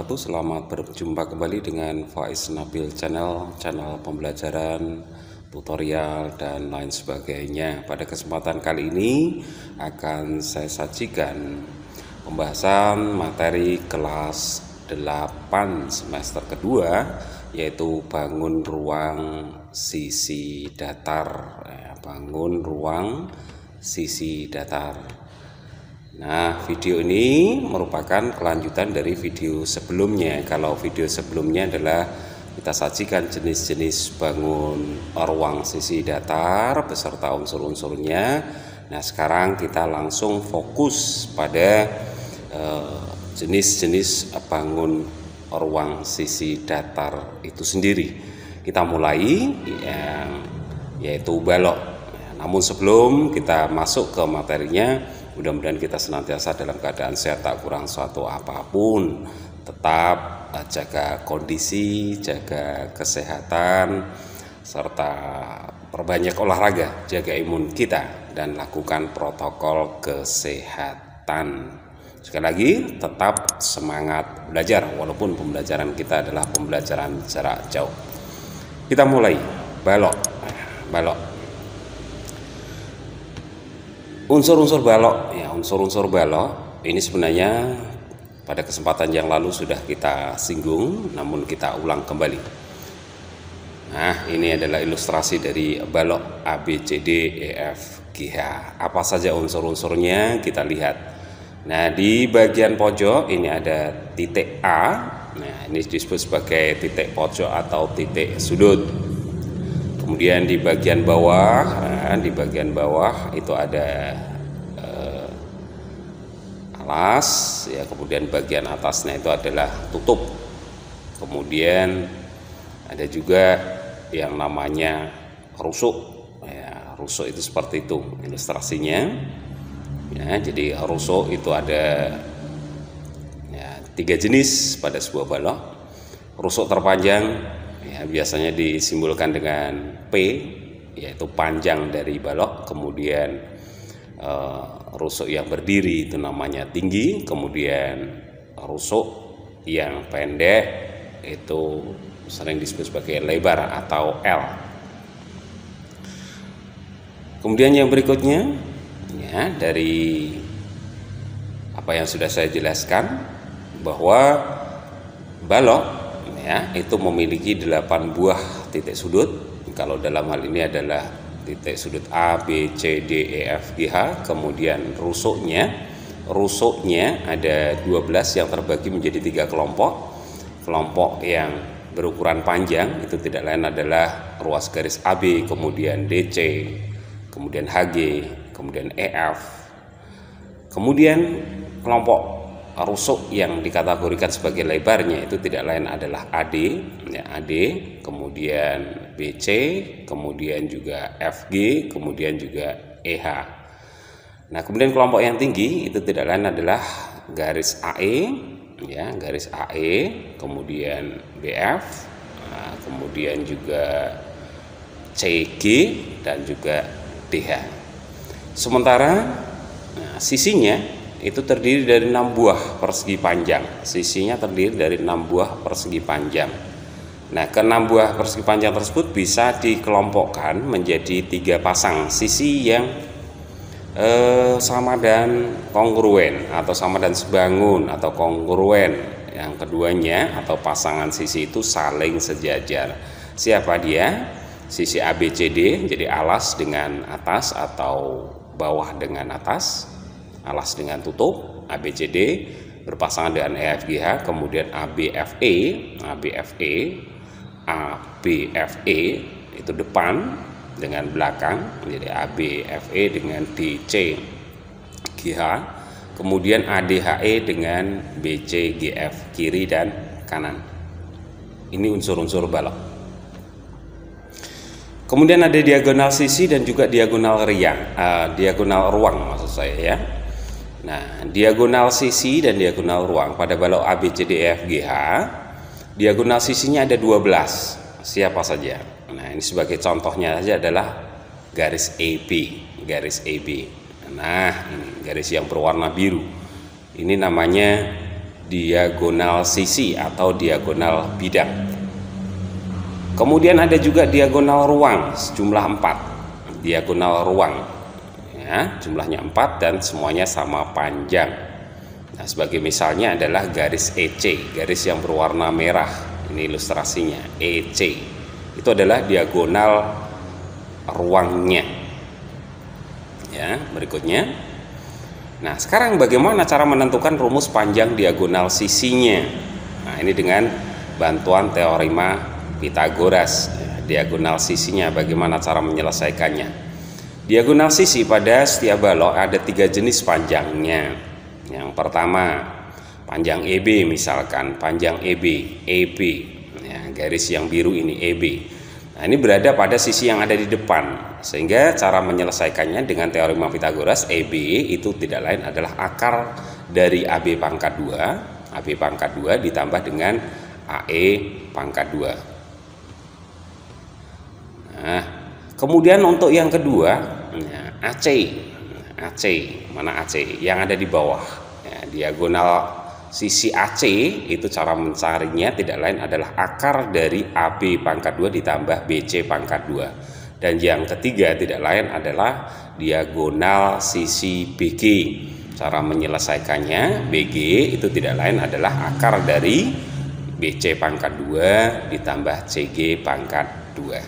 wabarakatuh. Selamat berjumpa kembali dengan Faiz Nabil channel pembelajaran, tutorial dan lain sebagainya. Pada kesempatan kali ini akan saya sajikan pembahasan materi kelas 8 semester kedua, yaitu bangun ruang sisi datar. Bangun ruang sisi datar. Nah, video ini merupakan kelanjutan dari video sebelumnya. Kalau video sebelumnya adalah kita sajikan jenis-jenis bangun ruang sisi datar beserta unsur-unsurnya. Nah, sekarang kita langsung fokus pada jenis-jenis bangun ruang sisi datar itu sendiri. Kita mulai yaitu balok. Namun sebelum kita masuk ke materinya, mudah-mudahan kita senantiasa dalam keadaan sehat, tak kurang suatu apapun. Tetap jaga kondisi, jaga kesehatan, serta perbanyak olahraga, jaga imun kita, dan lakukan protokol kesehatan. Sekali lagi, tetap semangat belajar, walaupun pembelajaran kita adalah pembelajaran jarak jauh. Kita mulai balok. Unsur-unsur balok, unsur-unsur balok ini sebenarnya pada kesempatan yang lalu sudah kita singgung, namun kita ulang kembali. Nah, ini adalah ilustrasi dari balok A, B, C, D, E, F, G, H. Apa saja unsur-unsurnya kita lihat. Nah, di bagian pojok ini ada titik A. Nah, ini disebut sebagai titik pojok atau titik sudut. Kemudian di bagian bawah, itu ada alas, kemudian bagian atasnya itu adalah tutup. Kemudian ada juga yang namanya rusuk. Rusuk itu seperti itu ilustrasinya. Jadi rusuk itu ada 3 jenis pada sebuah balok. Rusuk terpanjang biasanya disimbolkan dengan P, yaitu panjang dari balok. Kemudian rusuk yang berdiri itu namanya tinggi. Kemudian rusuk yang pendek itu sering disebut sebagai lebar atau L. Kemudian yang berikutnya dari apa yang sudah saya jelaskan, bahwa balok itu memiliki 8 buah titik sudut. Kalau dalam hal ini adalah titik sudut A, B, C, D, E, F, G, H. Kemudian rusuknya ada 12 yang terbagi menjadi 3 kelompok. Kelompok yang berukuran panjang itu tidak lain adalah ruas garis AB, kemudian DC, kemudian HG, kemudian EF. Kemudian kelompok rusuk yang dikategorikan sebagai lebarnya itu tidak lain adalah AD, kemudian BC, kemudian juga FG, kemudian juga EH. Nah, kemudian kelompok yang tinggi itu tidak lain adalah garis AE, kemudian BF, kemudian juga CG dan juga DH. Sementara sisinya itu terdiri dari 6 buah persegi panjang. Sisinya terdiri dari 6 buah persegi panjang. Nah, ke-6 buah persegi panjang tersebut bisa dikelompokkan menjadi 3 pasang sisi yang sama dan kongruen, atau sama dan sebangun atau kongruen. Yang keduanya atau pasangan sisi itu saling sejajar. Siapa dia? Sisi ABCD, jadi alas dengan atas atau bawah dengan atas, alas dengan tutup. ABCD berpasangan dengan EFGH, kemudian ABFE itu depan dengan belakang, jadi ABFE dengan DCGH, kemudian ADHE dengan BCGF kiri dan kanan. Ini unsur-unsur balok. Kemudian ada diagonal sisi dan juga diagonal ruang maksud saya ya. Nah, diagonal sisi dan diagonal ruang pada balok ABCDEFGH, diagonal sisinya ada 12. Siapa saja? Nah, ini sebagai contohnya saja adalah garis AB. Nah, ini garis yang berwarna biru. Ini namanya diagonal sisi atau diagonal bidang. Kemudian ada juga diagonal ruang sejumlah 4. Diagonal ruang ya, jumlahnya 4 dan semuanya sama panjang. Nah, sebagai misalnya adalah garis EC, garis yang berwarna merah. Ini ilustrasinya, EC. Itu adalah diagonal ruangnya. Ya, berikutnya. Nah, sekarang bagaimana cara menentukan rumus panjang diagonal sisinya? Nah, ini dengan bantuan teorema Pythagoras. Diagonal sisinya bagaimana cara menyelesaikannya? Diagonal sisi pada setiap balok ada 3 jenis panjangnya. Yang pertama, panjang EB misalkan, panjang EB, ya, garis yang biru ini EB. Nah, ini berada pada sisi yang ada di depan, sehingga cara menyelesaikannya dengan teorema Pythagoras, EB itu tidak lain adalah akar dari AB pangkat 2, AB pangkat 2 ditambah dengan AE pangkat 2. Nah, kemudian untuk yang kedua, ya, AC, mana AC? Yang ada di bawah. Ya, diagonal sisi AC itu cara mencarinya tidak lain adalah akar dari AB pangkat 2 ditambah BC pangkat 2. Dan yang ketiga tidak lain adalah diagonal sisi BG. Cara menyelesaikannya, BG itu tidak lain adalah akar dari BC pangkat 2 ditambah CG pangkat 2.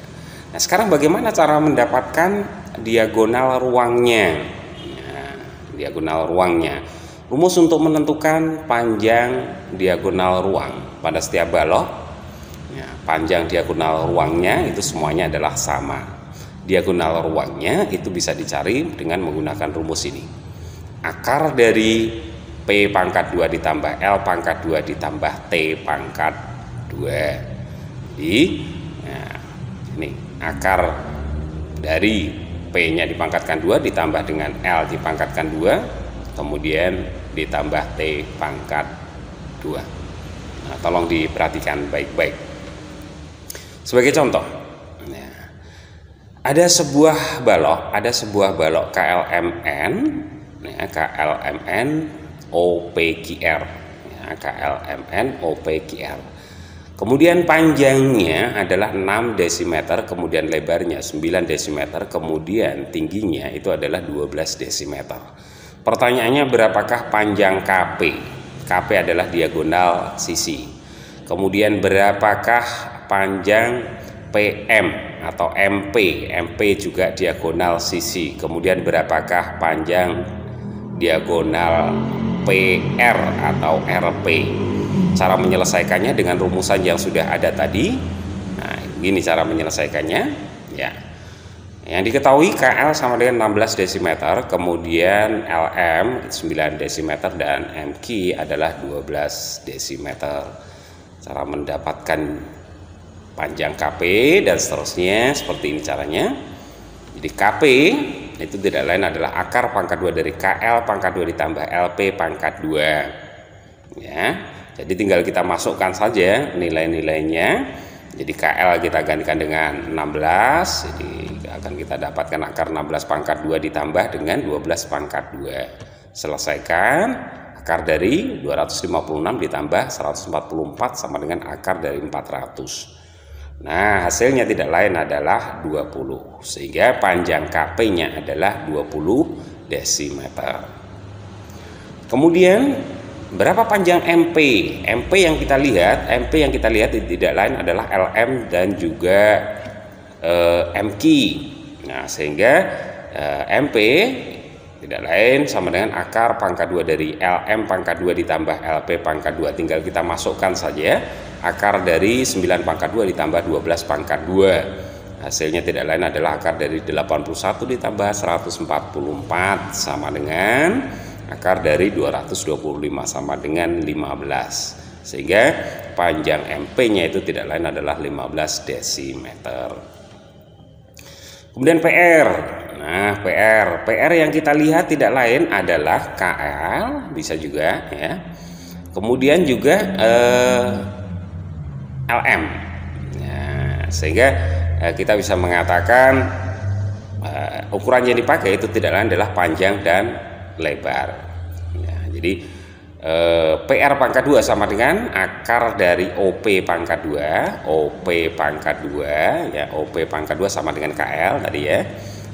Nah, sekarang bagaimana cara mendapatkan diagonal ruangnya? Nah, diagonal ruangnya. Rumus untuk menentukan panjang diagonal ruang pada setiap balok, ya, panjang diagonal ruangnya itu semuanya adalah sama. Diagonal ruangnya itu bisa dicari dengan menggunakan rumus ini. Akar dari P pangkat 2 ditambah L pangkat 2 ditambah T pangkat 2. Jadi, nah, ini akar dari P-nya dipangkatkan 2 ditambah dengan L dipangkatkan 2. Kemudian ditambah T pangkat 2. Nah, tolong diperhatikan baik-baik. Sebagai contoh, ya, ada sebuah balok KLMN, ya, KLMN OPQR, ya, KLMN OPQR. Kemudian panjangnya adalah 6 desimeter, kemudian lebarnya 9 desimeter, kemudian tingginya itu adalah 12 desimeter. Pertanyaannya, berapakah panjang KP? KP adalah diagonal sisi. Kemudian berapakah panjang PM atau MP? MP juga diagonal sisi. Kemudian berapakah panjang diagonal PR atau RP? Cara menyelesaikannya dengan rumusan yang sudah ada tadi. Nah, gini cara menyelesaikannya. Ya. Yang diketahui KL sama dengan 16 desimeter, kemudian LM 9 desimeter dan MQ adalah 12 desimeter. Cara mendapatkan panjang KP dan seterusnya seperti ini caranya. Jadi KP itu tidak lain adalah akar pangkat 2 dari KL pangkat 2 ditambah LP pangkat 2. Ya. Jadi tinggal kita masukkan saja nilai-nilainya. Jadi KL kita gantikan dengan 16, jadi akan kita dapatkan akar 16 pangkat 2 ditambah dengan 12 pangkat 2. Selesaikan, akar dari 256 ditambah 144 sama dengan akar dari 400. Nah, hasilnya tidak lain adalah 20, sehingga panjang KP-nya adalah 20 desimeter. Kemudian berapa panjang MP? MP yang kita lihat tidak lain adalah LM dan juga MQ. Nah, sehingga MP tidak lain sama dengan akar pangkat 2 dari LM pangkat 2 ditambah LP pangkat 2. Tinggal kita masukkan saja akar dari 9 pangkat 2 ditambah 12 pangkat 2. Hasilnya tidak lain adalah akar dari 81 ditambah 144 sama dengan akar dari 225 sama dengan 15, sehingga panjang MP-nya itu tidak lain adalah 15 desimeter. Kemudian PR. Nah, PR yang kita lihat tidak lain adalah KL, bisa juga ya. Kemudian juga LM. Nah, sehingga kita bisa mengatakan ukuran yang dipakai itu tidak lain adalah panjang dan lebar. Ya, jadi PR pangkat 2 sama dengan akar dari OP pangkat 2, OP pangkat 2 ya, OP pangkat 2 sama dengan KL tadi ya.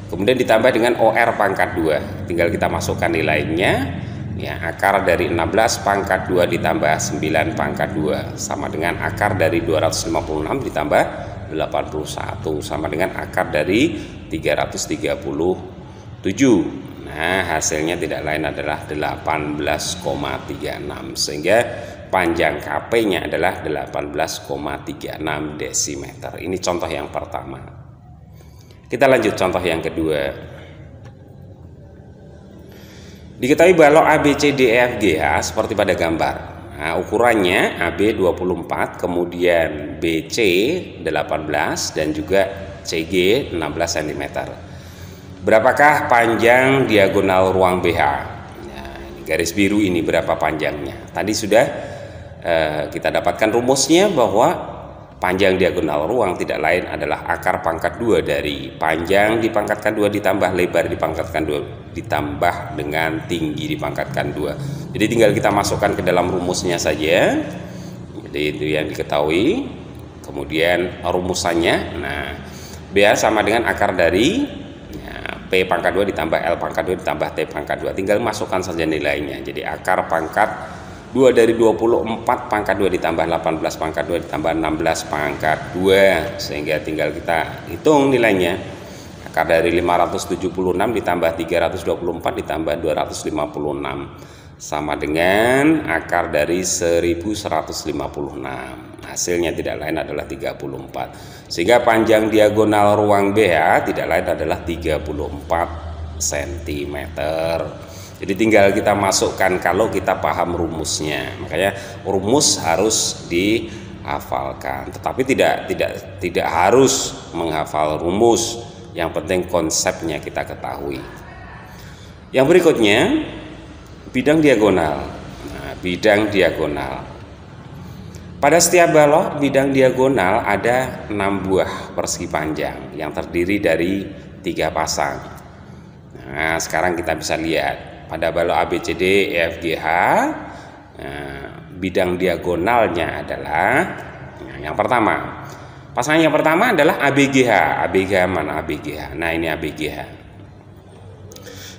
Kemudian ditambah dengan OR pangkat 2. Tinggal kita masukkan nilainya ya, akar dari 16 pangkat 2 ditambah 9 pangkat 2 sama dengan akar dari 256 ditambah 81 sama dengan akar dari 337. Nah, hasilnya tidak lain adalah 18,36 sehingga panjang KP-nya adalah 18,36 desimeter. Ini contoh yang pertama. Kita lanjut contoh yang kedua. Diketahui balok ABCDEFGH seperti pada gambar. Nah, ukurannya AB 24, kemudian BC 18 dan juga CG 16 cm. Berapakah panjang diagonal ruang BH? Nah, ini garis biru ini berapa panjangnya? Tadi sudah kita dapatkan rumusnya bahwa panjang diagonal ruang tidak lain adalah akar pangkat 2 dari panjang dipangkatkan 2 ditambah lebar dipangkatkan 2 ditambah dengan tinggi dipangkatkan 2. Jadi tinggal kita masukkan ke dalam rumusnya saja. Jadi itu yang diketahui. Kemudian rumusannya, nah BH sama dengan akar dari P pangkat 2 ditambah L pangkat 2 ditambah T pangkat 2. Tinggal masukkan saja nilainya. Jadi akar pangkat 2 dari 24 pangkat 2 ditambah 18 pangkat 2 ditambah 16 pangkat 2. Sehingga tinggal kita hitung nilainya. Akar dari 576 ditambah 324 ditambah 256 sama dengan akar dari 1156. Hasilnya tidak lain adalah 34. Sehingga panjang diagonal ruang BH tidak lain adalah 34 cm. Jadi tinggal kita masukkan kalau kita paham rumusnya. Makanya rumus harus dihafalkan. Tetapi tidak harus menghafal rumus. Yang penting konsepnya kita ketahui. Yang berikutnya bidang diagonal. Nah, bidang diagonal. Pada setiap balok bidang diagonal ada 6 buah persegi panjang yang terdiri dari 3 pasang. Nah, sekarang kita bisa lihat pada balok ABCD EFGH, bidang diagonalnya adalah yang pertama. Pasangan yang pertama adalah ABGH. ABGH mana ABGH? Nah, ini ABGH.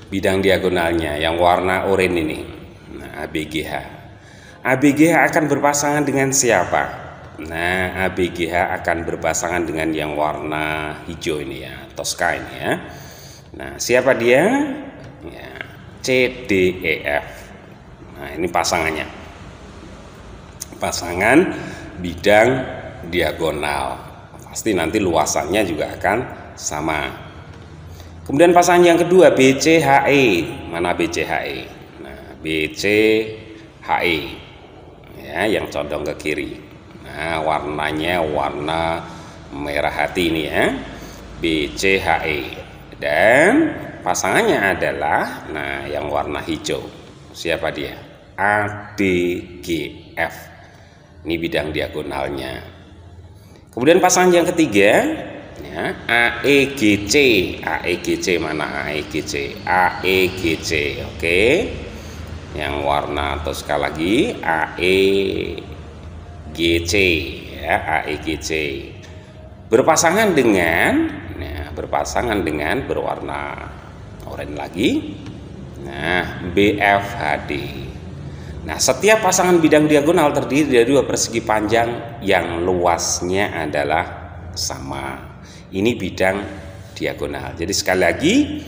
Bidang diagonalnya yang warna oranye ini. Nah, ABGH. ABGH akan berpasangan dengan siapa? Nah, ABGH akan berpasangan dengan yang warna hijau ini ya, Tosca ini ya. Nah, siapa dia? Ya, CDEF. Nah, ini pasangannya. Pasangan bidang diagonal. Pasti nanti luasannya juga akan sama. Kemudian pasangan yang kedua BCHE. Mana BCHE? Nah, BCHE. Ya, yang condong ke kiri. Nah, warnanya warna merah hati ini ya, BCHE. Dan pasangannya adalah, nah, yang warna hijau. Siapa dia? ADGF. Ini bidang diagonalnya. Kemudian pasangan yang ketiga, ya, AEGC. AEGC mana AEGC? AEGC, oke. Yang warna Tosca lagi AEGC ya, AEGC berpasangan dengan berwarna oranye lagi. Nah, BFHD. Nah, setiap pasangan bidang diagonal terdiri dari 2 persegi panjang yang luasnya adalah sama. Ini bidang diagonal. Jadi sekali lagi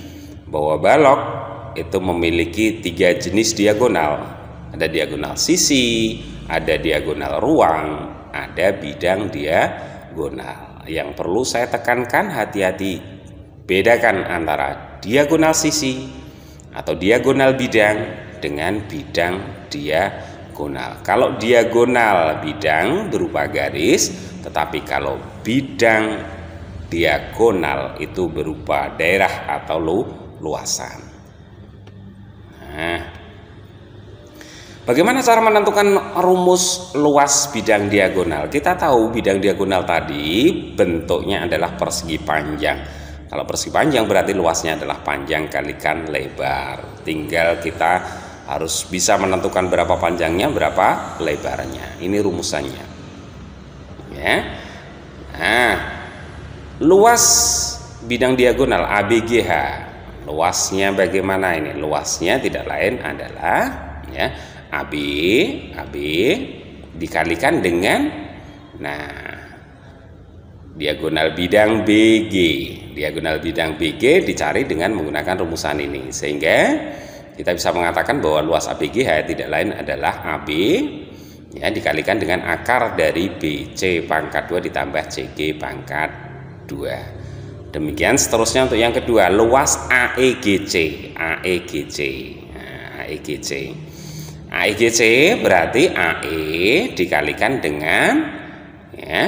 bahwa balok itu memiliki 3 jenis diagonal. Ada diagonal sisi, ada diagonal ruang, ada bidang diagonal. Yang perlu saya tekankan, hati-hati, bedakan antara diagonal sisi atau diagonal bidang dengan bidang diagonal. Kalau diagonal bidang berupa garis, tetapi kalau bidang diagonal itu berupa daerah atau luasan. Nah, bagaimana cara menentukan rumus luas bidang diagonal? Kita tahu bidang diagonal tadi bentuknya adalah persegi panjang. Kalau persegi panjang berarti luasnya adalah panjang kalikan lebar. Tinggal kita harus bisa menentukan berapa panjangnya, berapa lebarnya. Ini rumusannya. Ya. Nah, luas bidang diagonal ABGH. Luasnya bagaimana ini? Luasnya tidak lain adalah ya, AB dikalikan dengan diagonal bidang BG. Diagonal bidang BG dicari dengan menggunakan rumusan ini, sehingga kita bisa mengatakan bahwa luas ABGH tidak lain adalah AB ya dikalikan dengan akar dari BC pangkat 2 ditambah CG pangkat 2. Demikian seterusnya untuk yang kedua, luas AEGC. AEGC berarti AE dikalikan dengan ya,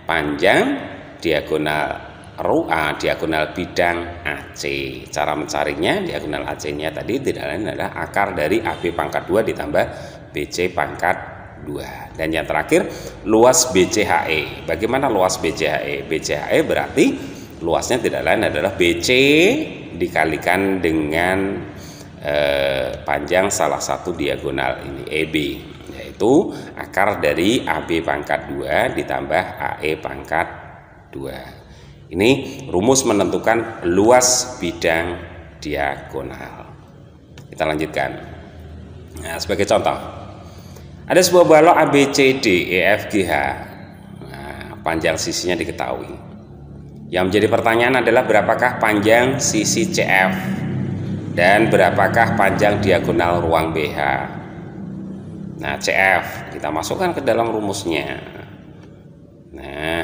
panjang diagonal RUA, diagonal bidang AC. Cara mencarinya, diagonal AC-nya tadi tidak lain adalah akar dari AB pangkat 2 ditambah BC pangkat 2. Dan yang terakhir, luas BCHE. Bagaimana luas BCHE? BCHE berarti luasnya tidak lain adalah BC dikalikan dengan panjang salah satu diagonal ini EB, yaitu akar dari AB pangkat 2 ditambah AE pangkat 2. Ini rumus menentukan luas bidang diagonal. Kita lanjutkan. Nah, sebagai contoh, ada sebuah balok ABCD EFGH. Nah, panjang sisinya diketahui. Yang menjadi pertanyaan adalah berapakah panjang sisi CF dan berapakah panjang diagonal ruang BH. Nah, CF kita masukkan ke dalam rumusnya. Nah,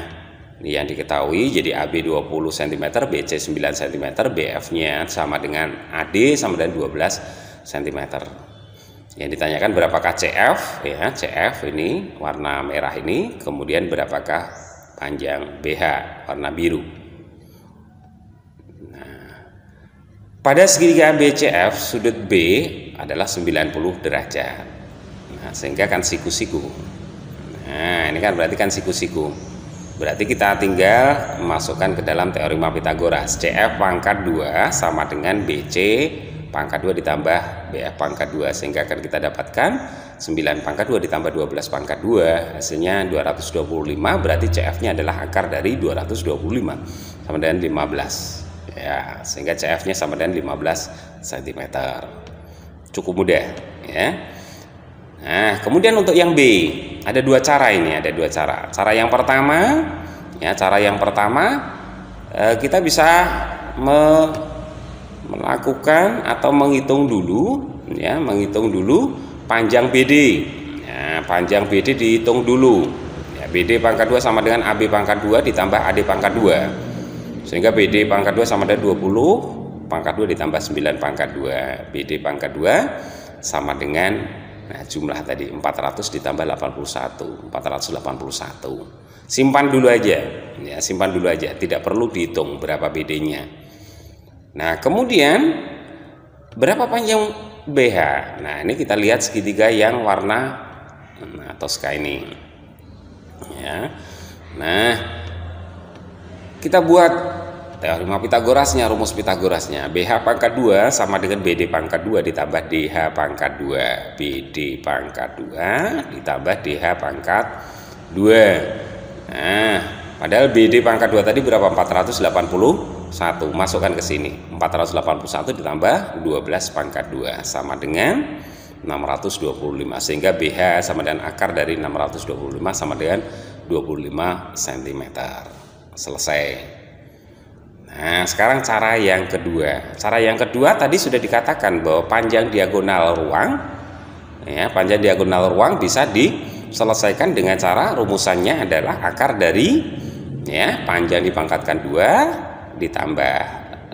ini yang diketahui, jadi AB 20 cm, BC 9 cm, BF-nya sama dengan AD sama dengan 12 cm. Yang ditanyakan berapakah CF, ya CF ini warna merah ini, kemudian berapakah panjang BH warna biru. Nah, pada segitiga BCF sudut B adalah 90 derajat. Nah, sehingga kan siku-siku. Nah, ini kan berarti kan siku-siku. Berarti kita tinggal masukkan ke dalam teorema Pythagoras. CF pangkat 2 sama dengan BC pangkat 2 ditambah BF pangkat 2. Sehingga akan kita dapatkan 9 pangkat 2 ditambah 12 pangkat 2. Hasilnya 225. Berarti CF-nya adalah akar dari 225 sama dengan 15. Ya, sehingga CF-nya sama dengan 15 cm. Cukup mudah ya. Nah, kemudian untuk yang B ada dua cara ini, ada dua cara. Cara yang pertama, ya, kita bisa melakukan atau menghitung dulu, ya, menghitung dulu panjang BD. Ya, panjang BD dihitung dulu. Ya, BD pangkat 2 sama dengan AB pangkat 2 ditambah AD pangkat 2. Sehingga BD pangkat 2 sama dengan 20 pangkat 2 ditambah 9 pangkat 2. BD pangkat 2 sama dengan jumlah tadi 400 ditambah 81, 481. Simpan dulu aja, ya, simpan dulu aja, tidak perlu dihitung berapa BD-nya. Nah, kemudian berapa panjang BH? Nah, ini kita lihat segitiga yang warna toska ini. Ya. Nah, kita buat teorema Pythagorasnya, rumus Pythagorasnya. BH pangkat 2 sama dengan BD pangkat 2 ditambah DH pangkat 2. BD pangkat 2 ditambah DH pangkat 2. Nah, padahal BD pangkat 2 tadi berapa? 481. Masukkan ke sini. 481 ditambah 12 pangkat 2 sama dengan 625. Sehingga BH sama dengan akar dari 625 sama dengan 25 cm. Selesai. Nah, sekarang cara yang kedua. Cara yang kedua tadi sudah dikatakan bahwa panjang diagonal ruang, ya, panjang diagonal ruang bisa diselesaikan dengan cara rumusannya adalah akar dari, ya, panjang dipangkatkan 2 ditambah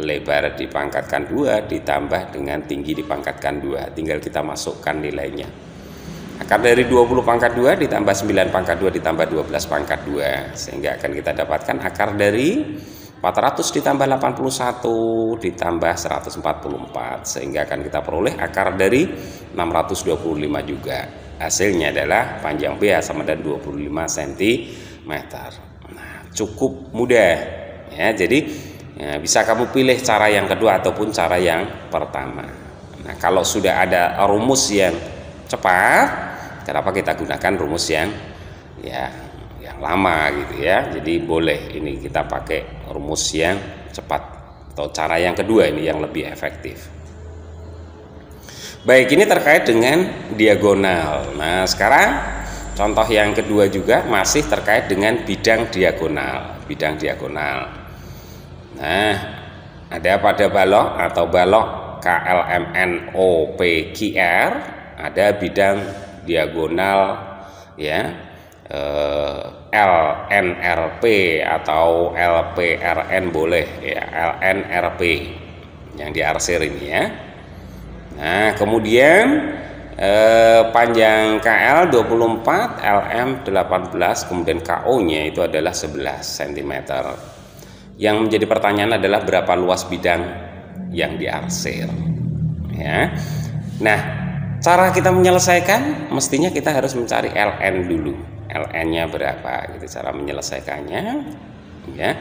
lebar dipangkatkan 2 ditambah dengan tinggi dipangkatkan 2. Tinggal kita masukkan nilainya. Akar dari 20 pangkat 2 ditambah 9 pangkat 2 ditambah 12 pangkat 2. Sehingga akan kita dapatkan akar dari 400 ditambah 81 ditambah 144, sehingga akan kita peroleh akar dari 625 juga. Hasilnya adalah panjang BH sama dengan 25 cm. Nah, cukup mudah ya. Jadi ya, bisa kamu pilih cara yang kedua ataupun cara yang pertama. Nah, kalau sudah ada rumus yang cepat, kenapa kita gunakan rumus yang lama gitu ya. Jadi boleh ini kita pakai rumus yang cepat atau cara yang kedua ini yang lebih efektif. Baik, ini terkait dengan diagonal. Nah, sekarang contoh yang kedua juga masih terkait dengan bidang diagonal. Bidang diagonal. Nah, ada pada balok atau balok KLMNOPQR ada bidang diagonal ya, LNRP atau LPRN boleh ya, LNRP yang diarsir ini ya. Nah, kemudian panjang KL 24, LM 18, kemudian KO nya itu adalah 11 cm. Yang menjadi pertanyaan adalah berapa luas bidang yang diarsir ya. Nah, cara kita menyelesaikan mestinya kita harus mencari LN dulu. LN nya berapa gitu cara menyelesaikannya ya.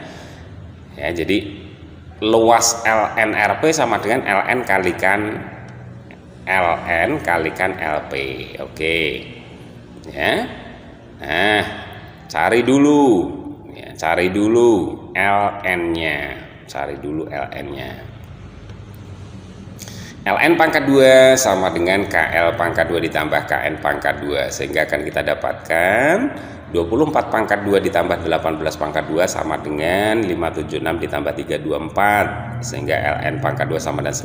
Ya, jadi luas LNRP sama dengan LN kalikan LP. Oke ya. Nah, cari dulu LN nya, LN pangkat 2 sama dengan KL pangkat 2 ditambah KN pangkat 2, sehingga akan kita dapatkan 24 pangkat 2 ditambah 18 pangkat 2 sama dengan 576 ditambah 324, sehingga LN pangkat 2 sama dengan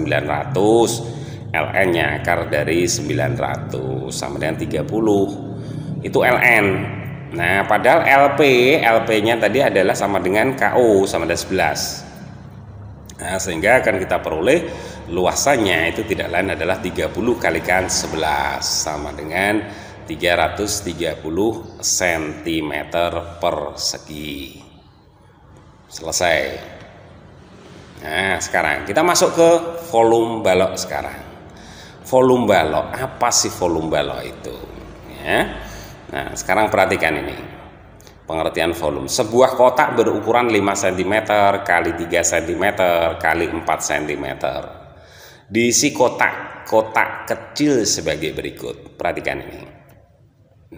900. LN nya akar dari 900 sama dengan 30, itu LN. Nah, padahal LP nya tadi adalah sama dengan KO sama dengan 11. Nah, sehingga akan kita peroleh luasannya itu tidak lain adalah 30 kalikan 11 sama dengan 330 cm persegi. Selesai. Nah, sekarang kita masuk ke volume balok sekarang. Volume balok, apa sih volume balok itu? Ya. Nah, sekarang perhatikan ini. Pengertian volume, sebuah kotak berukuran 5 cm kali 3 cm kali 4 cm. Diisi kotak kecil sebagai berikut. Perhatikan ini.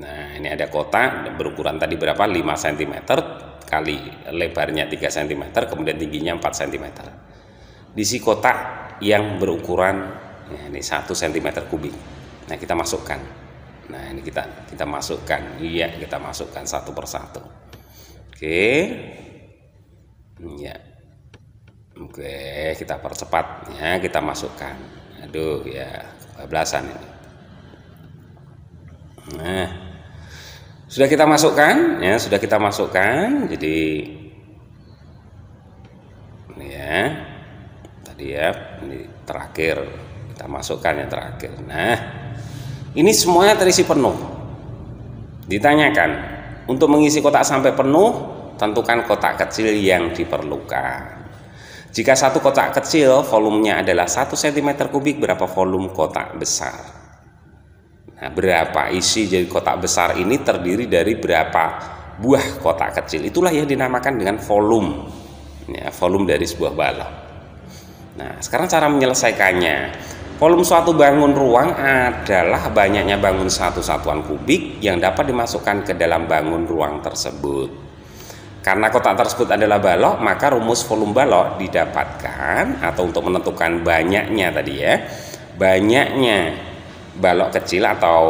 Nah, ini ada kotak berukuran tadi berapa? 5 cm kali lebarnya 3 cm, kemudian tingginya 4 cm. Diisi kotak yang berukuran ini 1 cm kubik. Nah, kita masukkan. Nah, ini kita masukkan. Iya, kita masukkan satu persatu. Oke. Ya. Oke, kita percepat ya, kita masukkan. Aduh ya, kebablasan ini. Nah, sudah kita masukkan ya, sudah kita masukkan. Jadi ini ya. Tadi ya, ini terakhir kita masukkan yang terakhir. Nah, ini semuanya terisi penuh. Ditanyakan, untuk mengisi kotak sampai penuh, tentukan kotak kecil yang diperlukan. Jika satu kotak kecil volumenya adalah 1 cm kubik, berapa volume kotak besar? Nah, berapa isi jadi kotak besar ini terdiri dari berapa buah kotak kecil? Itulah yang dinamakan dengan volume. Ya, volume dari sebuah balok. Nah, sekarang cara menyelesaikannya. Volume suatu bangun ruang adalah banyaknya bangun satu satuan kubik yang dapat dimasukkan ke dalam bangun ruang tersebut. Karena kotak tersebut adalah balok, maka rumus volume balok didapatkan atau untuk menentukan banyaknya tadi ya, banyaknya balok kecil atau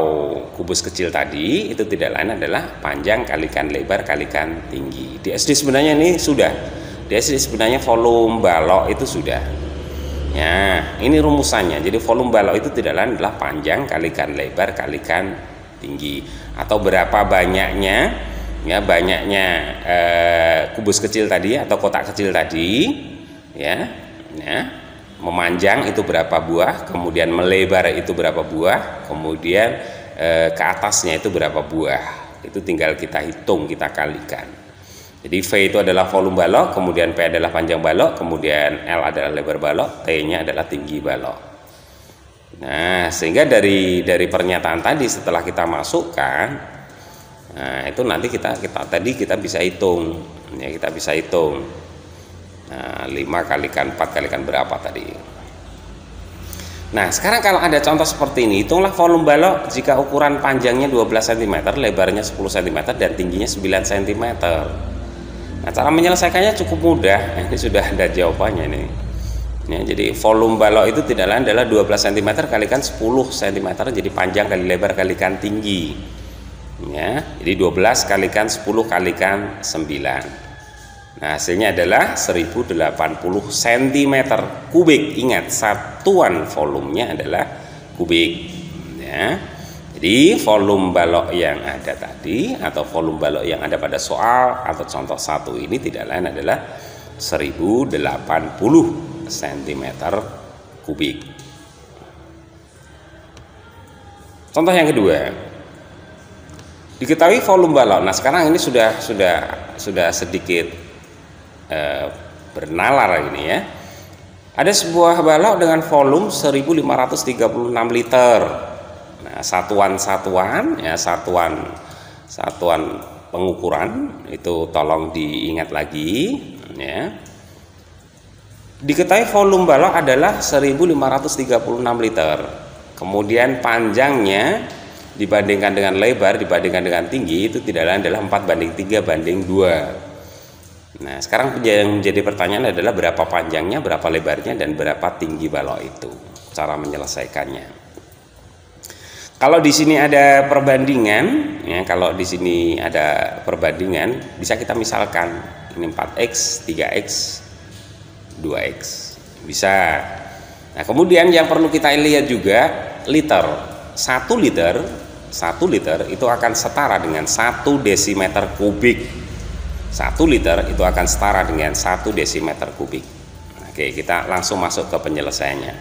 kubus kecil tadi itu tidak lain adalah panjang kalikan lebar kalikan tinggi. Di SD sebenarnya ini sudah, di SD sebenarnya volume balok itu sudah. Ya, ini rumusannya. Jadi volume balok itu tidak lain adalah panjang kalikan lebar kalikan tinggi, atau berapa banyaknya ya, banyaknya kubus kecil tadi atau kotak kecil tadi ya, memanjang itu berapa buah, kemudian melebar itu berapa buah, kemudian ke atasnya itu berapa buah. Itu tinggal kita hitung, kita kalikan. Jadi V itu adalah volume balok, kemudian P adalah panjang balok, kemudian L adalah lebar balok, T-nya adalah tinggi balok. Nah, sehingga dari pernyataan tadi setelah kita masukkan, nah itu nanti kita bisa hitung, ya kita bisa hitung. Nah, 5 kalikan 4 kalikan berapa tadi? Nah, sekarang kalau ada contoh seperti ini, hitunglah volume balok jika ukuran panjangnya 12 cm, lebarnya 10 cm, dan tingginya 9 cm. Nah, cara menyelesaikannya cukup mudah. Ini sudah ada jawabannya nih. Ya, jadi volume balok itu tidak lain adalah 12 cm kalikan 10 cm, jadi panjang kali lebar kalikan tinggi. Ya, jadi 12 kalikan 10 kalikan 9. Nah, hasilnya adalah 1080 cm kubik. Ingat, satuan volumenya adalah kubik. Ya. Jadi volume balok yang ada tadi atau volume balok yang ada pada soal atau contoh 1 ini tidak lain adalah 1080 cm kubik. Contoh yang kedua. Diketahui volume balok. Nah, sekarang ini sudah sedikit bernalar ini ya. Ada sebuah balok dengan volume 1536 liter. Nah, satuan pengukuran itu tolong diingat lagi ya. Diketahui volume balok adalah 1536 liter. Kemudian panjangnya dibandingkan dengan lebar dibandingkan dengan tinggi itu tidak lain adalah 4:3:2. Nah, sekarang yang menjadi pertanyaan adalah berapa panjangnya, berapa lebarnya, dan berapa tinggi balok itu. Cara menyelesaikannya. Kalau di sini ada perbandingan, ya, bisa kita misalkan ini 4x, 3x, 2x, bisa. Nah, kemudian yang perlu kita lihat juga liter. 1 liter itu akan setara dengan 1 desimeter kubik. 1 liter itu akan setara dengan 1 desimeter kubik. Oke, kita langsung masuk ke penyelesaiannya.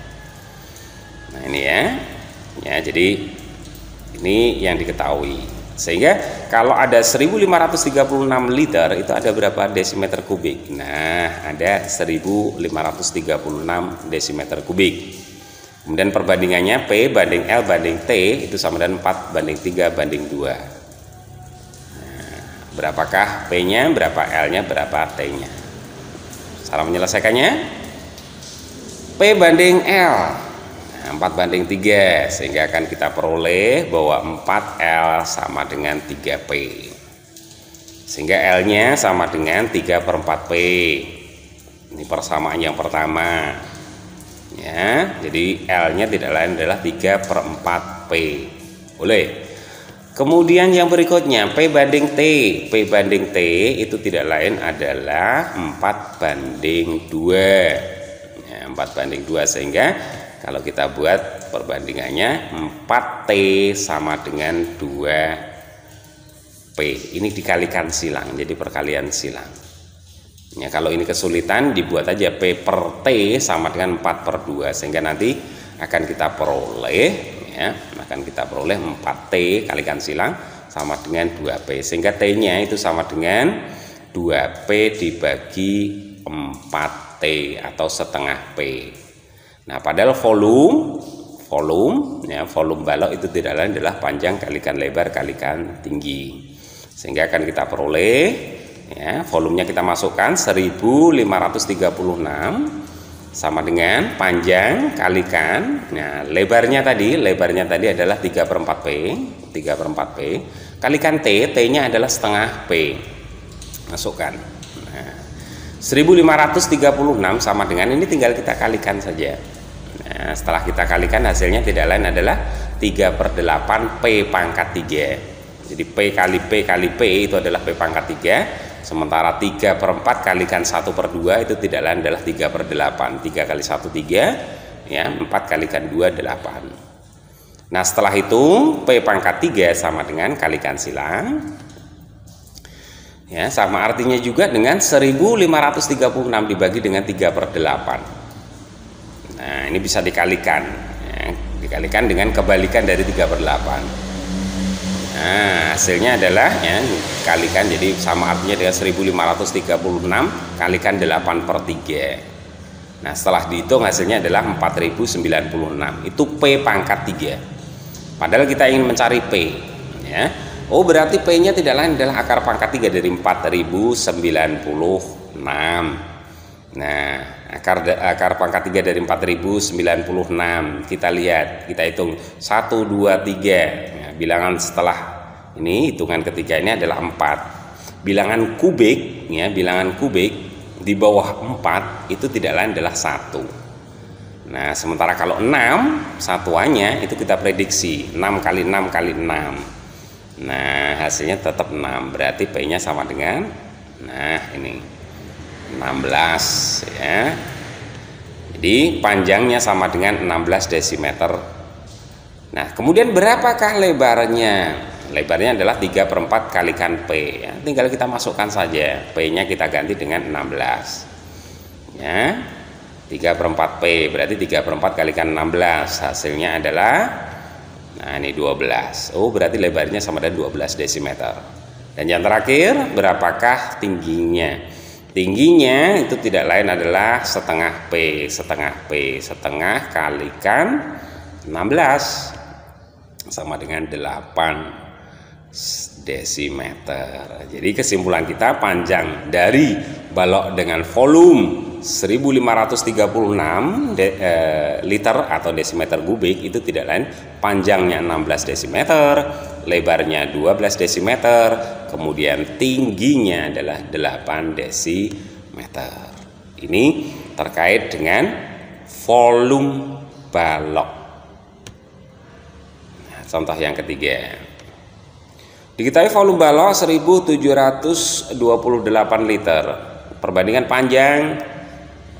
Nah, ini ya, jadi ini yang diketahui. Sehingga kalau ada 1536 liter itu ada berapa desimeter kubik? Nah, ada 1536 desimeter kubik. Kemudian perbandingannya P banding L banding T itu sama dengan 4:3:2. Berapakah P-nya, berapa L-nya, berapa T-nya. Cara menyelesaikannya P banding L, 4:3, sehingga akan kita peroleh bahwa 4L sama dengan 3P, sehingga L-nya sama dengan 3/4P. Ini persamaan yang pertama ya. Jadi L-nya tidak lain adalah 3/4P. Boleh. Kemudian yang berikutnya P banding T. P banding T itu tidak lain adalah 4:2 ya, 4:2, sehingga kalau kita buat perbandingannya 4T sama dengan 2P. Ini dikalikan silang, jadi perkalian silang ya. Kalau ini kesulitan dibuat aja P per T sama dengan 4/2, sehingga nanti akan kita peroleh ya, akan kita peroleh 4T kalikan silang sama dengan 2P, sehingga T-nya itu sama dengan 2P dibagi 4T atau setengah P. Nah, padahal volume balok itu tidak lain adalah panjang kalikan lebar kalikan tinggi, sehingga akan kita peroleh ya, volumenya kita masukkan 1536 sama dengan panjang kalikan, nah lebarnya tadi adalah 3/4P kalikan T-nya adalah setengah P, masukkan. Nah, 1536 sama dengan ini tinggal kita kalikan saja. Nah, setelah kita kalikan hasilnya tidak lain adalah 3/8P pangkat 3. Jadi P kali P kali P itu adalah P pangkat 3. Sementara 3/4 kalikan 1/2 itu tidak lain adalah 3/8. 3 kali 1 3 ya, 4 kalikan 2 8. Nah, setelah itu P pangkat 3 sama dengan kalikan silang ya, sama artinya juga dengan 1536 dibagi dengan 3/8. Nah, ini bisa dikalikan ya, dikalikan dengan kebalikan dari 3/8. Nah, hasilnya adalah ya, kalikan, jadi sama artinya dengan 1536 kalikan 8/3. Nah, setelah dihitung hasilnya adalah 4096. Itu P pangkat 3. Padahal kita ingin mencari P ya. Oh, berarti P-nya tidak lain adalah akar pangkat 3 dari 4096. Nah, akar pangkat 3 dari 4096. Kita lihat, kita hitung 1, 2, 3. Nah, bilangan setelah ini, hitungan ketiga ini adalah 4. Bilangan kubik, ya, bilangan kubik di bawah 4 itu tidak lain adalah 1. Nah, sementara kalau 6 satuannya itu kita prediksi 6 kali 6 kali 6. Nah, hasilnya tetap 6. Berarti P-nya sama dengan, nah ini 16 ya. Jadi panjangnya sama dengan 16 desimeter. Nah, kemudian berapakah lebarnya? Lebarnya adalah 3/4 kalikan P ya. Tinggal kita masukkan saja. P-nya kita ganti dengan 16. Ya. 3/4 P berarti 3/4 kalikan 16. Hasilnya adalah, nah ini 12. Oh, berarti lebarnya sama dengan 12 desimeter. Dan yang terakhir, berapakah tingginya? Tingginya itu tidak lain adalah setengah P. Setengah kalikan 16 sama dengan 8 desimeter. Jadi kesimpulan kita, panjang dari balok dengan volume 1536 liter atau desimeter kubik itu tidak lain, panjangnya 16 desimeter, lebarnya 12 desimeter, kemudian tingginya adalah 8 desimeter. Ini terkait dengan volume balok. Nah, contoh yang ketiga, diketahui volume balok 1728 liter. Perbandingan panjang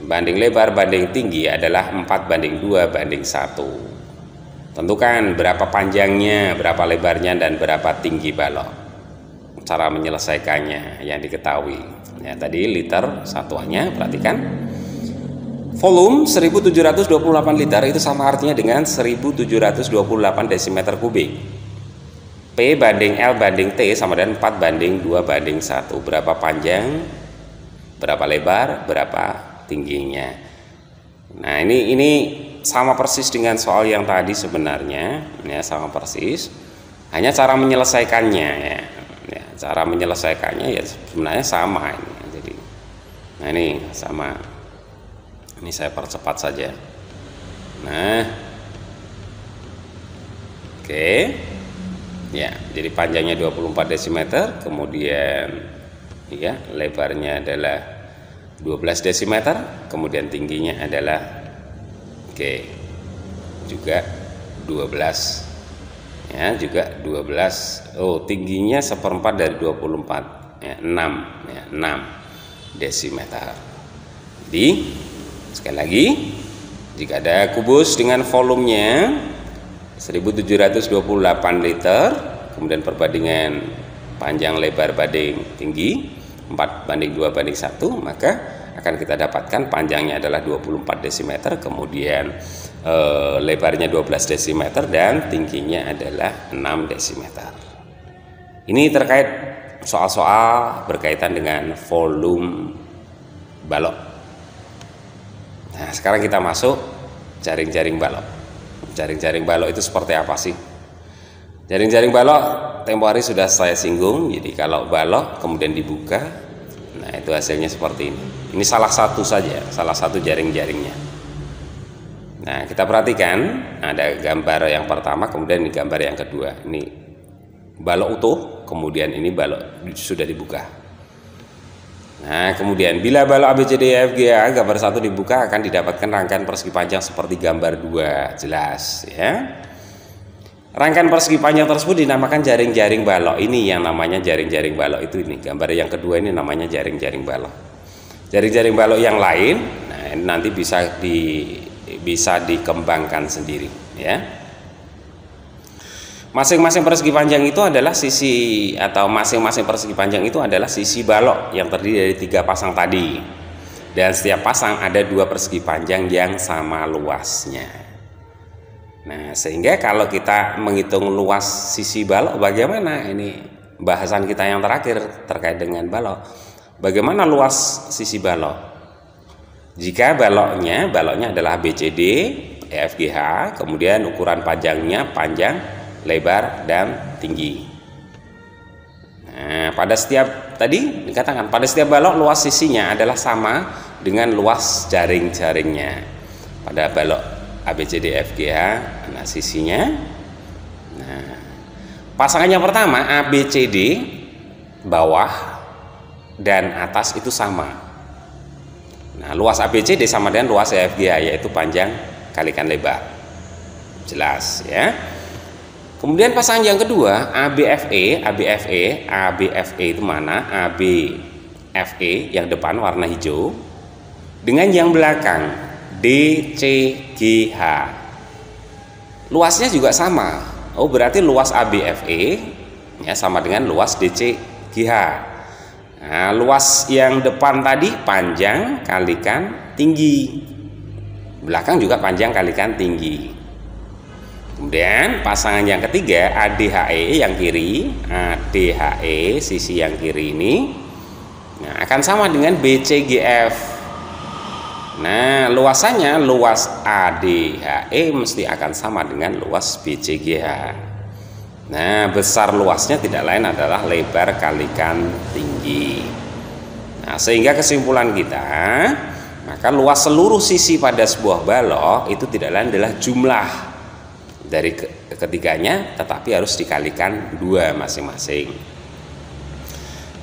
banding lebar banding tinggi adalah 4:2:1. Tentukan berapa panjangnya, berapa lebarnya, dan berapa tinggi balok. Cara menyelesaikannya yang diketahui. Ya, tadi liter satuannya, perhatikan. Volume 1728 liter itu sama artinya dengan 1728 desimeter kubik. P banding L banding T sama dengan 4:2:1. Berapa panjang, berapa lebar, berapa tingginya. Nah, ini sama persis dengan soal yang tadi sebenarnya, ya, sama persis. Hanya cara menyelesaikannya, ya. Ya, cara menyelesaikannya ya sebenarnya sama ini. Jadi, nah ini sama. Ini saya percepat saja. Nah, oke. Ya, jadi panjangnya 24 desimeter, kemudian ya, lebarnya adalah 12 desimeter, kemudian tingginya adalah juga 12. Ya, juga 12. Oh, tingginya 1/4 dari 24, ya, 6, ya, 6 desimeter. Jadi, sekali lagi, jika ada kubus dengan volumenya 1728 liter, kemudian perbandingan panjang lebar banding tinggi 4:2:1, maka akan kita dapatkan panjangnya adalah 24 desimeter, kemudian lebarnya 12 desimeter, dan tingginya adalah 6 desimeter. Ini terkait soal-soal berkaitan dengan volume balok. Nah, sekarang kita masuk jaring-jaring balok. Jaring-jaring balok itu seperti apa sih? Jaring-jaring balok tempo hari sudah saya singgung. Jadi kalau balok kemudian dibuka, nah itu hasilnya seperti ini. Ini salah satu saja, salah satu jaring-jaringnya. Nah, kita perhatikan ada gambar yang pertama, kemudian ini gambar yang kedua. Ini balok utuh, kemudian ini balok sudah dibuka. Nah, kemudian bila balok ABCDEFGA gambar 1 dibuka, akan didapatkan rangkaian persegi panjang seperti gambar 2, jelas ya. Rangkaian persegi panjang tersebut dinamakan jaring-jaring balok. Ini yang namanya jaring-jaring balok itu, ini gambar yang kedua ini namanya jaring-jaring balok. Jaring-jaring balok yang lain, nah ini nanti bisa dikembangkan sendiri ya. Masing-masing persegi panjang itu adalah sisi, atau masing-masing persegi panjang itu adalah sisi balok yang terdiri dari 3 pasang tadi, dan setiap pasang ada 2 persegi panjang yang sama luasnya. Nah, sehingga kalau kita menghitung luas sisi balok, bagaimana ini bahasan kita yang terakhir terkait dengan balok, bagaimana luas sisi balok? Jika baloknya adalah BCD EFGH, kemudian ukuran panjangnya panjang, lebar, dan tinggi. Nah, pada setiap tadi dikatakan pada setiap balok luas sisinya adalah sama dengan luas jaring-jaringnya. Pada balok ABCDFGH, nah sisinya. Nah, pasangan yang pertama ABCD bawah dan atas itu sama. Nah, luas ABCD sama dengan luas EFGH, yaitu panjang kalikan lebar. Jelas ya. Kemudian pasangan yang kedua ABFE itu mana? ABFE yang depan warna hijau dengan yang belakang DCGH. Luasnya juga sama. Oh, berarti luas ABFE ya sama dengan luas DCGH. Nah, luas yang depan tadi panjang kalikan tinggi. Belakang juga panjang kalikan tinggi. Kemudian pasangan yang ketiga ADHE yang kiri, ADHE sisi yang kiri ini, nah, akan sama dengan BCGF. Nah, luasannya luas ADHE mesti akan sama dengan luas BCGH. Nah, besar luasnya tidak lain adalah lebar kalikan tinggi. Nah, sehingga kesimpulan kita, maka luas seluruh sisi pada sebuah balok itu tidak lain adalah jumlah dari ketiganya, tetapi harus dikalikan 2 masing-masing.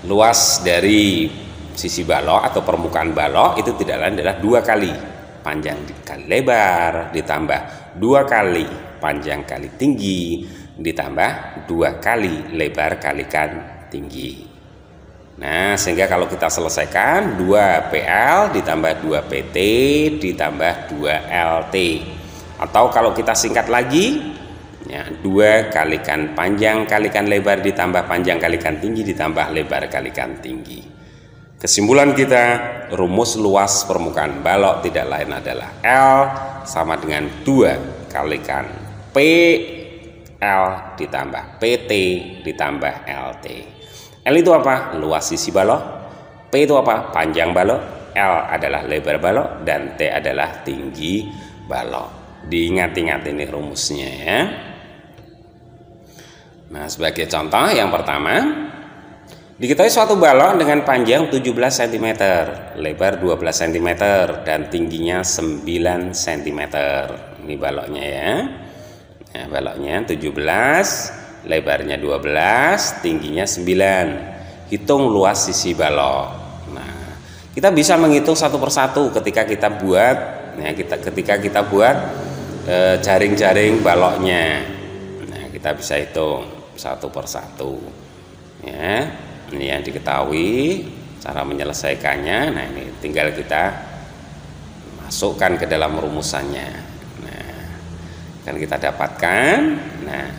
Luas dari sisi balok atau permukaan balok itu tidak lain adalah 2 kali panjang kali lebar ditambah 2 kali panjang kali tinggi ditambah 2 kali lebar kalikan tinggi. Nah, sehingga kalau kita selesaikan 2 PL ditambah 2 PT ditambah 2 LT. Atau kalau kita singkat lagi ya, 2 kalikan panjang kalikan lebar ditambah panjang kalikan tinggi ditambah lebar kalikan tinggi. Kesimpulan kita, rumus luas permukaan balok tidak lain adalah L sama dengan 2 kalikan PL ditambah PT ditambah LT. L itu apa? Luas sisi balok. P itu apa? Panjang balok. L adalah lebar balok dan T adalah tinggi balok. Diingat-ingat ini rumusnya ya. Nah, sebagai contoh yang pertama, diketahui suatu balok dengan panjang 17 cm, lebar 12 cm dan tingginya 9 cm. Ini baloknya ya. Nah, baloknya 17, lebarnya 12, tingginya 9. Hitung luas sisi balok. Nah, kita bisa menghitung satu persatu ketika kita buat jaring-jaring baloknya. Nah, kita bisa hitung satu persatu ya. Ini yang diketahui cara menyelesaikannya. Nah, ini tinggal kita masukkan ke dalam rumusannya. Nah, akan kita dapatkan, nah,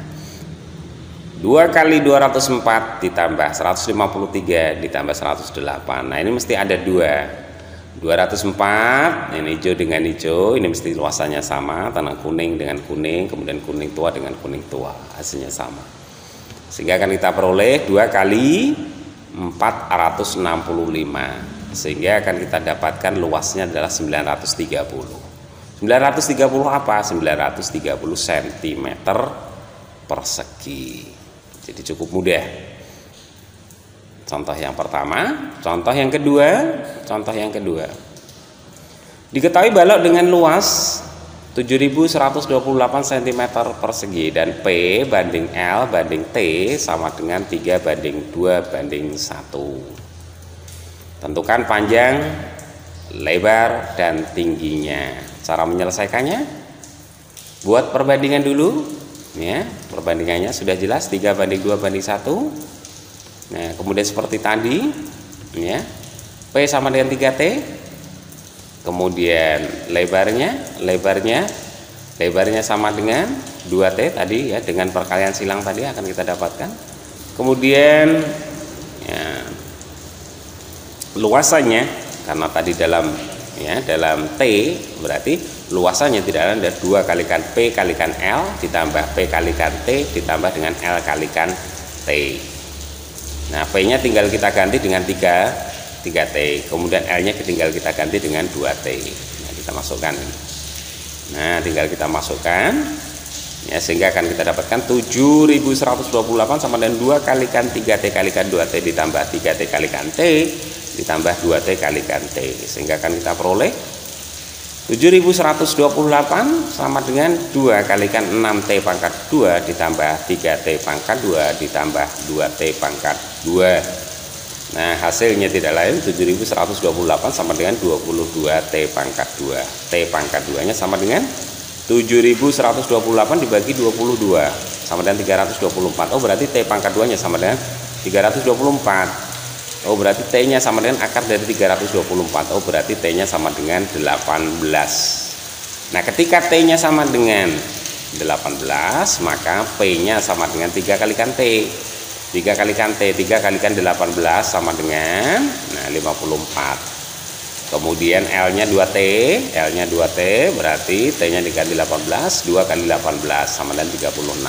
2 kali 204 ditambah 153 ditambah 108. Nah, ini mesti ada 204, ini hijau dengan hijau, ini mesti luasannya sama, tanah kuning dengan kuning, kemudian kuning tua dengan kuning tua, hasilnya sama. Sehingga akan kita peroleh 2 kali 465, sehingga akan kita dapatkan luasnya adalah 930. 930 apa? 930 cm persegi. Jadi cukup mudah. Contoh yang pertama, contoh yang kedua. Diketahui balok dengan luas 7.128 cm persegi dan P banding L banding T sama dengan 3:2:1. Tentukan panjang, lebar, dan tingginya. Cara menyelesaikannya, buat perbandingan dulu ya. Perbandingannya sudah jelas 3:2:1. Nah, kemudian seperti tadi ya, P sama dengan 3T. Kemudian lebarnya sama dengan 2T tadi ya, dengan perkalian silang tadi akan kita dapatkan. Kemudian ya, luasannya karena tadi dalam T berarti luasannya tidak ada 2 kalikan P kalikan L ditambah P kalikan T ditambah dengan L kalikan T. Nah, P-nya tinggal kita ganti dengan 3T, kemudian L-nya tinggal kita ganti dengan 2T. Nah, kita masukkan. Nah, tinggal kita masukkan ya, sehingga akan kita dapatkan 7.128 sama dengan 2 kalikan 3T kalikan 2T ditambah 3T kalikan T ditambah 2T kalikan T, sehingga akan kita peroleh 7128 sama dengan 2 kalikan 6T pangkat 2 ditambah 3T pangkat 2 ditambah 2T pangkat 2. Nah, hasilnya tidak lain 7128 sama dengan 22T pangkat 2. T pangkat 2 nya sama dengan 7128 dibagi 22 sama dengan 324. Oh, berarti T pangkat 2 nya sama dengan 324. Oh, berarti T-nya sama dengan akar dari 324. Oh, berarti T-nya sama dengan 18. Nah, ketika T-nya sama dengan 18, maka P-nya sama dengan 3 kalikan T. 3 kalikan T, 3 kalikan 18 sama dengan 54. Kemudian L-nya 2T, L-nya 2T, berarti T-nya dikali 18, 2 kali 18 sama dengan 36.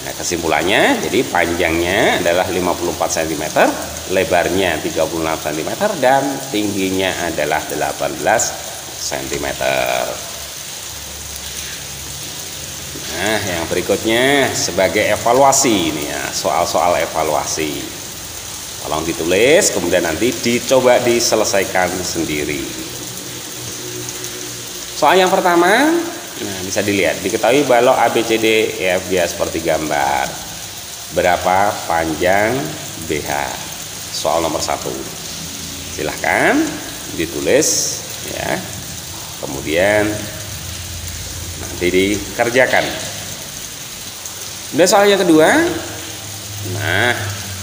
Nah, kesimpulannya, jadi panjangnya adalah 54 cm, lebarnya 36 cm, dan tingginya adalah 18 cm. Nah, yang berikutnya sebagai evaluasi ini ya, soal-soal evaluasi. Tolong ditulis, kemudian nanti dicoba diselesaikan sendiri. Soal yang pertama, nah, bisa dilihat, diketahui balok ABCD EFG seperti gambar. Berapa panjang BH? Soal nomor 1. Silahkan ditulis ya. Kemudian nanti dikerjakan. Dan soal yang kedua, nah,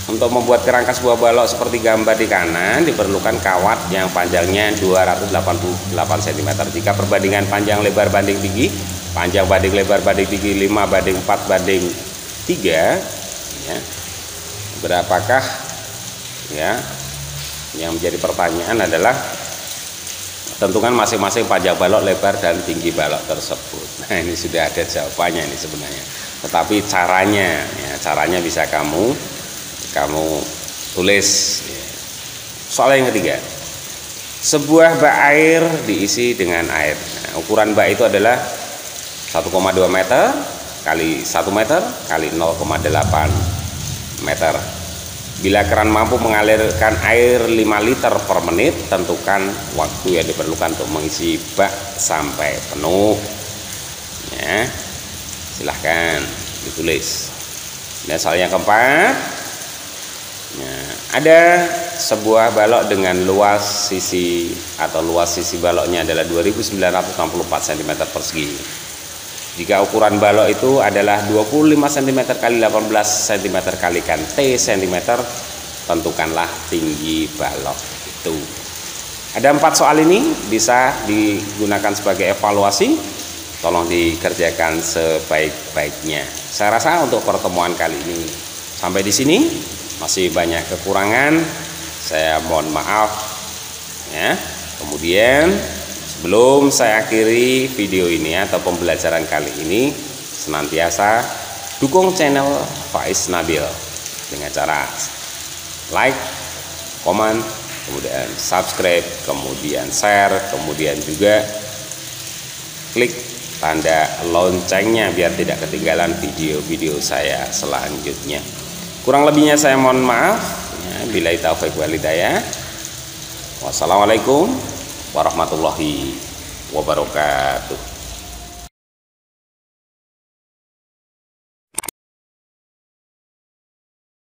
untuk membuat kerangka sebuah balok seperti gambar di kanan diperlukan kawat yang panjangnya 288 cm. Jika perbandingan panjang lebar banding tinggi, panjang banding lebar banding tinggi 5 banding 4 banding 3 ya, berapakah ya? Yang menjadi pertanyaan adalah tentukan masing-masing panjang balok, lebar dan tinggi balok tersebut. Nah, ini sudah ada jawabannya ini sebenarnya. Tetapi caranya ya, caranya bisa kamu tulis. Soal yang ketiga, sebuah bak air diisi dengan air. Nah, ukuran bak itu adalah 1,2 meter kali 1 meter kali 0,8 meter. Bila keran mampu mengalirkan air 5 liter per menit, tentukan waktu yang diperlukan untuk mengisi bak sampai penuh ya. Silahkan ditulis. Dan soal yang keempat, nah, ada sebuah balok dengan luas sisi baloknya adalah 2964 cm persegi. Jika ukuran balok itu adalah 25 cm kali 18 cm kalikan T cm, tentukanlah tinggi balok itu. Ada 4 soal ini bisa digunakan sebagai evaluasi. Tolong dikerjakan sebaik-baiknya. Saya rasa untuk pertemuan kali ini sampai di sini. Masih banyak kekurangan, saya mohon maaf ya. Kemudian sebelum saya akhiri video ini atau pembelajaran kali ini, senantiasa dukung channel Faiz Nabil dengan cara like, komen, kemudian subscribe, kemudian share, kemudian juga klik tanda loncengnya biar tidak ketinggalan video-video saya selanjutnya. Kurang lebihnya saya mohon maaf ya, billahi taufiq wal hidayah. Wassalamualaikum warahmatullahi wabarakatuh.